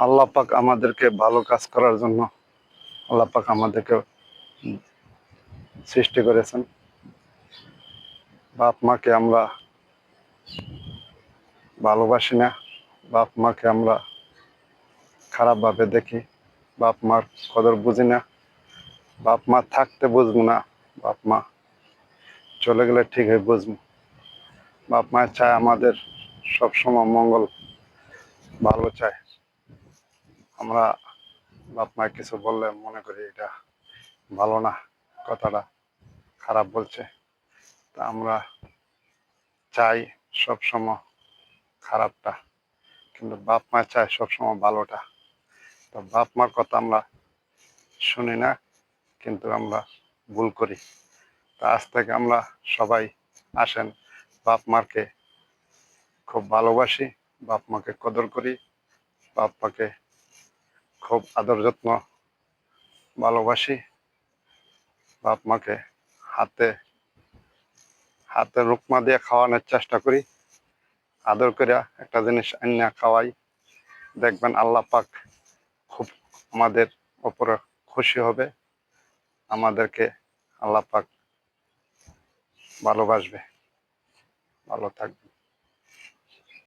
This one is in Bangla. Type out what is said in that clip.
আল্লাহ পাক আমাদেরকে ভালো কাজ করার জন্য আল্লাহ পাক আমাদেরকে সৃষ্টি করেছেন। বাপ মাকে আমরা ভালোবাসি না, বাপ মাকে আমরা খারাপভাবে দেখি, বাপ মার কদর বুঝি না, বাপ মা থাকতে বুঝবো না, বাপ মা চলে গেলে ঠিকই বুঝবো। বাপ মা চায় আমাদের সবসময় মঙ্গল, ভালো চায়। আমরা বাপ মা কিছু বললে মনে করি এটা ভালো না, কথাটা খারাপ বলছে। তা আমরা চাই সবসময় খারাপটা, কিন্তু বাপ মা চায় সবসময় ভালোটা। তো বাপ মার কথা আমরা শুনি না, কিন্তু আমরা ভুল করি। তা আজ থেকে আমরা সবাই আসেন বাপ মাকে খুব ভালোবাসি, বাপ মাকে কদর করি, বাপ মাকে খুব আদর যত্ন ভালোবাসি, বাপ মাকে হাতে হাতে রুকমা দিয়ে খাওয়ানোর চেষ্টা করি, আদর করে একটা জিনিস আন্না খাওয়াই। দেখবেন আল্লাহ পাক খুব আমাদের উপরে খুশি হবে, আমাদেরকে আল্লাহ পাক ভালোবাসবে। ভালো থাকবে।